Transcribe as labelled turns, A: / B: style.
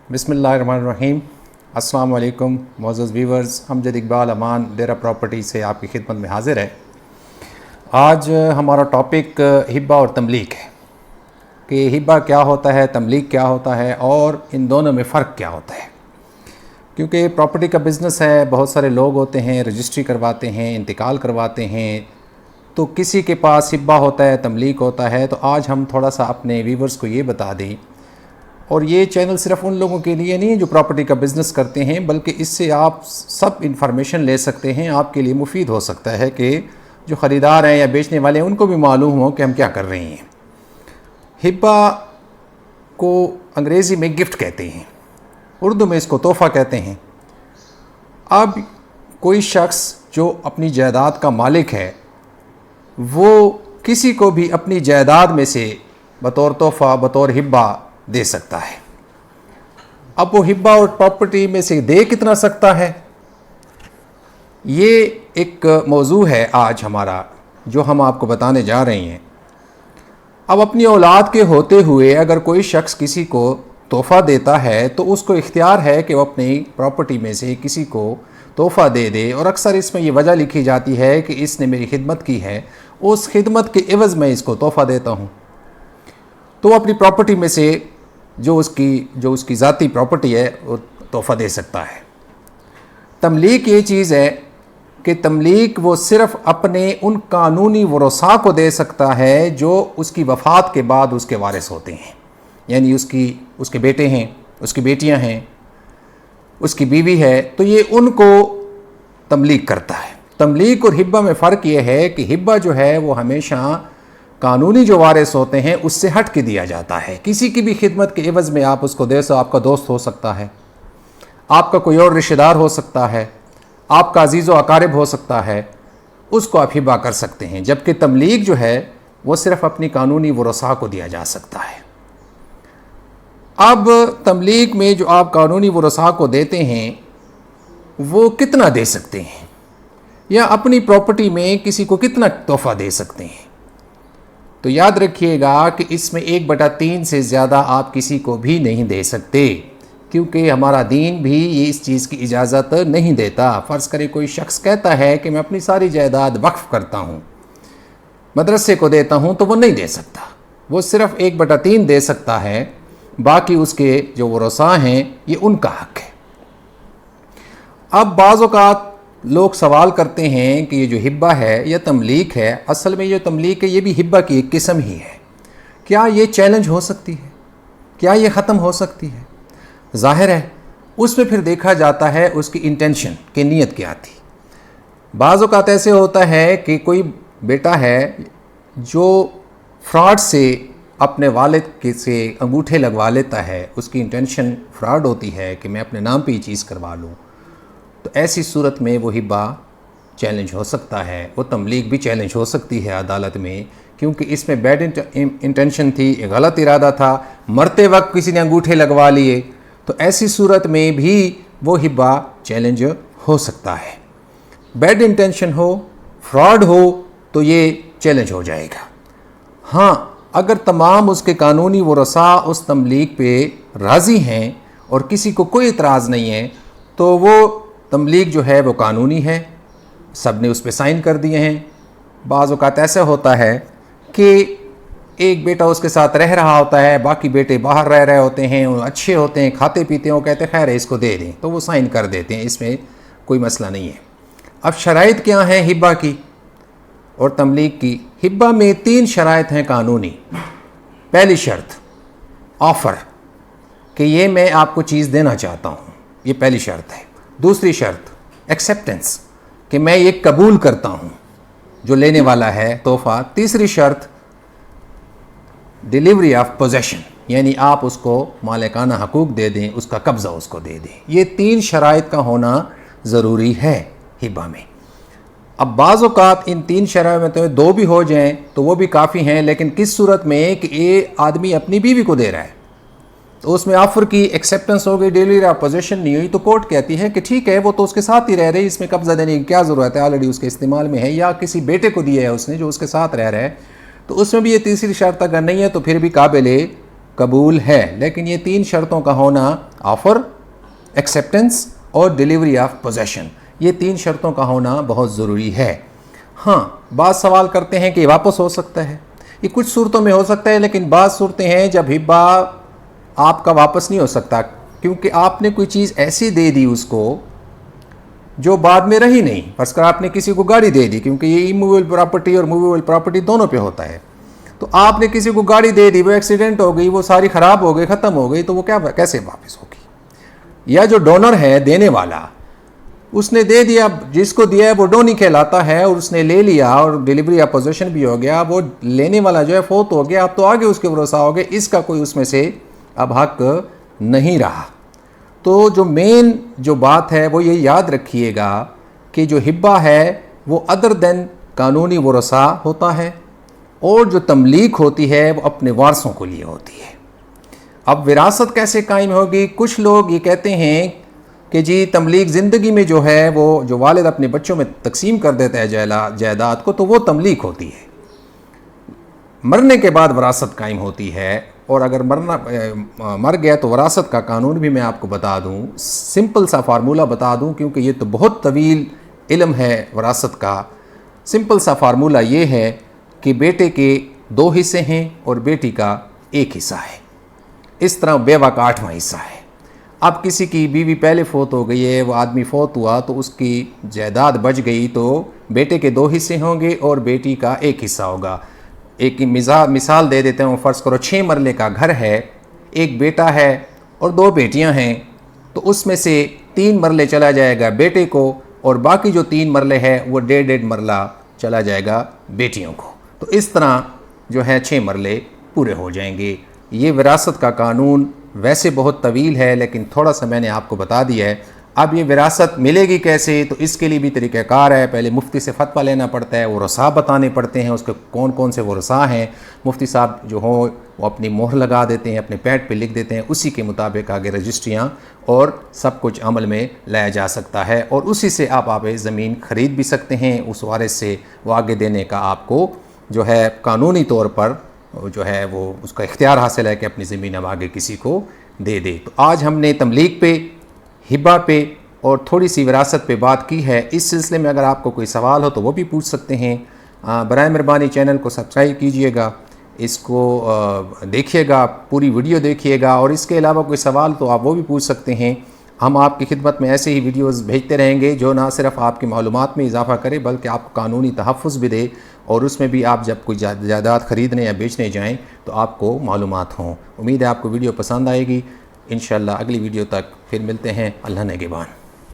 A: بسم اللہ الرحمن الرحیم۔ السلام علیکم معزز ویورز، امجد اقبال امان ڈیرہ پراپرٹی سے آپ کی خدمت میں حاضر ہے۔ آج ہمارا ٹاپک ہبہ اور تملیک ہے کہ ہبہ کیا ہوتا ہے، تملیک کیا ہوتا ہے اور ان دونوں میں فرق کیا ہوتا ہے۔ کیونکہ پراپرٹی کا بزنس ہے، بہت سارے لوگ ہوتے ہیں، رجسٹری کرواتے ہیں، انتقال کرواتے ہیں، تو کسی کے پاس ہبہ ہوتا ہے، تملیک ہوتا ہے۔ تو آج ہم تھوڑا سا اپنے ویورز کو یہ بتا دیں، اور یہ چینل صرف ان لوگوں کے لیے نہیں ہے جو پراپرٹی کا بزنس کرتے ہیں، بلکہ اس سے آپ سب انفارمیشن لے سکتے ہیں، آپ کے لیے مفید ہو سکتا ہے کہ جو خریدار ہیں یا بیچنے والے ہیں ان کو بھی معلوم ہو کہ ہم کیا کر رہے ہیں۔ ہبہ کو انگریزی میں گفٹ کہتے ہیں، اردو میں اس کو تحفہ کہتے ہیں۔ اب کوئی شخص جو اپنی جائیداد کا مالک ہے وہ کسی کو بھی اپنی جائیداد میں سے بطور تحفہ، بطور ہبہ دے سکتا ہے۔ اب وہ ہبہ اور پراپرٹی میں سے دے کتنا سکتا ہے، یہ ایک موضوع ہے آج ہمارا جو ہم آپ کو بتانے جا رہے ہیں۔ اب اپنی اولاد کے ہوتے ہوئے اگر کوئی شخص کسی کو تحفہ دیتا ہے تو اس کو اختیار ہے کہ وہ اپنی پراپرٹی میں سے کسی کو تحفہ دے دے، اور اکثر اس میں یہ وجہ لکھی جاتی ہے کہ اس نے میری خدمت کی ہے، اس خدمت کے عوض میں اس کو تحفہ دیتا ہوں۔ تو وہ اپنی پراپرٹی میں سے جو اس کی ذاتی پراپرٹی ہے وہ تحفہ دے سکتا ہے۔ تملیک یہ چیز ہے کہ تملیک وہ صرف اپنے ان قانونی ورثاء کو دے سکتا ہے جو اس کی وفات کے بعد اس کے وارث ہوتے ہیں، یعنی اس کے بیٹے ہیں، اس کی بیٹیاں ہیں، اس کی بیوی ہے، تو یہ ان کو تملیک کرتا ہے۔ تملیک اور ہبہ میں فرق یہ ہے کہ ہبہ جو ہے وہ ہمیشہ قانونی جو وارث ہوتے ہیں اس سے ہٹ کے دیا جاتا ہے۔ کسی کی بھی خدمت کے عوض میں آپ اس کو دے سو، آپ کا دوست ہو سکتا ہے، آپ کا کوئی اور رشتہ دار ہو سکتا ہے، آپ کا عزیز و اقارب ہو سکتا ہے، اس کو آپ ہبہ کر سکتے ہیں۔ جبکہ تملیک جو ہے وہ صرف اپنی قانونی ورثاء کو دیا جا سکتا ہے۔ اب تملیک میں جو آپ قانونی ورثاء کو دیتے ہیں وہ کتنا دے سکتے ہیں، یا اپنی پراپرٹی میں کسی کو کتنا تحفہ دے سکتے ہیں، تو یاد رکھیے گا کہ اس میں 1/3 سے زیادہ آپ کسی کو بھی نہیں دے سکتے، کیونکہ ہمارا دین بھی یہ اس چیز کی اجازت نہیں دیتا۔ فرض کرے کوئی شخص کہتا ہے کہ میں اپنی ساری جائیداد وقف کرتا ہوں، مدرسے کو دیتا ہوں، تو وہ نہیں دے سکتا، وہ صرف 1/3 دے سکتا ہے، باقی اس کے جو ورثاء ہیں یہ ان کا حق ہے۔ اب بعض اوقات لوگ سوال کرتے ہیں کہ یہ جو ہبہ ہے یا تملیک ہے، اصل میں یہ تملیک ہے یہ بھی ہبہ کی ایک قسم ہی ہے، کیا یہ چیلنج ہو سکتی ہے، کیا یہ ختم ہو سکتی ہے؟ ظاہر ہے اس میں پھر دیکھا جاتا ہے اس کی انٹینشن کہ نیت کیا تھی۔ بعض اوقات ایسے ہوتا ہے کہ کوئی بیٹا ہے جو فراڈ سے اپنے والد سے انگوٹھے لگوا لیتا ہے، اس کی انٹینشن فراڈ ہوتی ہے کہ میں اپنے نام پہ یہ چیز کروا لوں، تو ایسی صورت میں وہ ہبہ چیلنج ہو سکتا ہے، وہ تملیک بھی چیلنج ہو سکتی ہے عدالت میں، کیونکہ اس میں بیڈ انٹینشن تھی، ایک غلط ارادہ تھا، مرتے وقت کسی نے انگوٹھے لگوا لیے، تو ایسی صورت میں بھی وہ ہبہ چیلنج ہو سکتا ہے۔ بیڈ انٹینشن ہو، فراڈ ہو، تو یہ چیلنج ہو جائے گا۔ ہاں اگر تمام اس کے قانونی ورثاء اس تملیک پہ راضی ہیں اور کسی کو کوئی اعتراض نہیں ہے، تو وہ تملیک جو ہے وہ قانونی ہے، سب نے اس پہ سائن کر دیے ہیں۔ بعض اوقات ایسا ہوتا ہے کہ ایک بیٹا اس کے ساتھ رہ رہا ہوتا ہے، باقی بیٹے باہر رہ رہے ہوتے ہیں، وہ اچھے ہوتے ہیں، کھاتے پیتے ہیں، وہ کہتے ہیں خیر ہے اس کو دے دیں، تو وہ سائن کر دیتے ہیں، اس میں کوئی مسئلہ نہیں ہے۔ اب شرائط کیا ہیں ہبہ کی اور تملیک کی؟ ہبہ میں 3 شرائط ہیں قانونی۔ پہلی شرط آفر، کہ یہ میں آپ کو چیز دینا چاہتا ہوں، یہ پہلی شرط ہے۔ دوسری شرط ایکسیپٹنس، کہ میں یہ قبول کرتا ہوں جو لینے والا ہے تحفہ۔ تیسری شرط ڈیلیوری آف پوزیشن، یعنی آپ اس کو مالکانہ حقوق دے دیں، اس کا قبضہ اس کو دے دیں۔ یہ 3 شرائط کا ہونا ضروری ہے ہبہ میں۔ اب بعض اوقات ان 3 شرائط میں تو 2 بھی ہو جائیں تو وہ بھی کافی ہیں، لیکن کس صورت میں کہ یہ آدمی اپنی بیوی کو دے رہا ہے، تو اس میں آفر کی ایکسیپٹنس ہو گئی، ڈیلیوری آف پوزیشن نہیں ہوئی، تو کورٹ کہتی ہے کہ ٹھیک ہے وہ تو اس کے ساتھ ہی رہ رہے، اس میں قبضہ دینے کی کیا ضرورت ہے، آلریڈی اس کے استعمال میں ہے، یا کسی بیٹے کو دیا ہے اس نے جو اس کے ساتھ رہ رہا ہے، تو اس میں بھی یہ تیسری شرط اگر نہیں ہے تو پھر بھی قابل قبول ہے، لیکن یہ 3 شرطوں کا ہونا، آفر، ایکسیپٹنس اور ڈیلیوری آف پوزیشن، یہ 3 شرطوں کا ہونا بہت ضروری ہے۔ ہاں، بعض سوال کرتے ہیں کہ یہ واپس ہو سکتا ہے، یہ کچھ صورتوں میں ہو سکتا ہے، لیکن بعض صورتیں ہیں جب ہبہ آپ کا واپس نہیں ہو سکتا، کیونکہ آپ نے کوئی چیز ایسی دے دی اس کو جو بعد میں رہی نہیں۔ فرض کر آپ نے کسی کو گاڑی دے دی، کیونکہ یہ ایموویبل پراپرٹی اور موویبل پراپرٹی دونوں پہ ہوتا ہے، تو آپ نے کسی کو گاڑی دے دی، وہ ایکسیڈنٹ ہو گئی، وہ ساری خراب ہو گئی، ختم ہو گئی، تو وہ کیسے واپس ہوگی؟ یا جو ڈونر ہے، دینے والا، اس نے دے دیا، جس کو دیا ہے وہ ڈونی کہلاتا ہے، اور اس نے لے لیا اور ڈیلیوری آف پوزیشن بھی ہو گیا، وہ لینے والا جو ہے فوت ہو گیا، اب تو آگے اس کے ورثاء ہو گئے، اس کا کوئی اس میں سے اب حق نہیں رہا۔ تو جو مین جو بات ہے وہ یہ یاد رکھیے گا کہ جو ہبہ ہے وہ ادر دین قانونی ورثاء ہوتا ہے، اور جو تملیک ہوتی ہے وہ اپنے وارثوں کو لیے ہوتی ہے۔ اب وراثت کیسے قائم ہوگی؟ کچھ لوگ یہ کہتے ہیں کہ جی تملیک زندگی میں جو ہے وہ جو والد اپنے بچوں میں تقسیم کر دیتا ہے جائیداد کو، تو وہ تملیک ہوتی ہے، مرنے کے بعد وراثت قائم ہوتی ہے، اور اگر مر گیا تو وراثت کا قانون بھی میں آپ کو بتا دوں، سمپل سا فارمولہ بتا دوں، کیونکہ یہ تو بہت طویل علم ہے وراثت کا۔ سمپل سا فارمولہ یہ ہے کہ بیٹے کے 2 حصے ہیں اور بیٹی کا 1 حصہ ہے، اس طرح بیوہ کا 8واں حصہ ہے۔ اب کسی کی بیوی پہلے فوت ہو گئی ہے، وہ آدمی فوت ہوا تو اس کی جائیداد بچ گئی، تو بیٹے کے 2 حصے ہوں گے اور بیٹی کا 1 حصہ ہوگا۔ ایک مثال دے دیتے ہوں، فرض کرو 6 مرلے کا گھر ہے، ایک بیٹا ہے اور 2 بیٹیاں ہیں، تو اس میں سے 3 مرلے چلا جائے گا بیٹے کو، اور باقی جو 3 مرلے ہے وہ 1.5 مرلہ چلا جائے گا بیٹیوں کو، تو اس طرح جو ہے 6 مرلے پورے ہو جائیں گے۔ یہ وراثت کا قانون ویسے بہت طویل ہے، لیکن تھوڑا سا میں نے آپ کو بتا دیا ہے۔ اب یہ وراثت ملے گی کیسے؟ تو اس کے لیے بھی طریقہ کار ہے، پہلے مفتی سے فتویٰ لینا پڑتا ہے، ورثاء بتانے پڑتے ہیں، اس کے کون کون سے ورثاء ہیں، مفتی صاحب جو ہوں وہ اپنی مہر لگا دیتے ہیں، اپنے پیڈ پہ لکھ دیتے ہیں، اسی کے مطابق آگے رجسٹریاں اور سب کچھ عمل میں لایا جا سکتا ہے، اور اسی سے آپ زمین خرید بھی سکتے ہیں، اس وارث سے وہ آگے دینے کا آپ کو جو ہے قانونی طور پر جو ہے وہ اس کا اختیار حاصل ہے کہ اپنی زمین اب آگے کسی کو دے دے۔ تو آج ہم نے تملیک پہ، ہبہ پہ اور تھوڑی سی وراثت پہ بات کی ہے۔ اس سلسلے میں اگر آپ کو کوئی سوال ہو تو وہ بھی پوچھ سکتے ہیں۔ برائے مہربانی چینل کو سبسکرائب کیجئے گا، اس کو دیکھیے گا، پوری ویڈیو دیکھیے گا، اور اس کے علاوہ کوئی سوال تو آپ وہ بھی پوچھ سکتے ہیں۔ ہم آپ کی خدمت میں ایسے ہی ویڈیوز بھیجتے رہیں گے جو نہ صرف آپ کی معلومات میں اضافہ کرے بلکہ آپ کو قانونی تحفظ بھی دے، اور اس میں بھی آپ جب کوئی جائیداد خریدنے یا بیچنے جائیں تو آپ کو معلومات ہوں۔ امید ہے آپ کو ویڈیو پسند آئے گی۔ انشاءاللہ اگلی ویڈیو تک پھر ملتے ہیں۔ اللہ نگہبان۔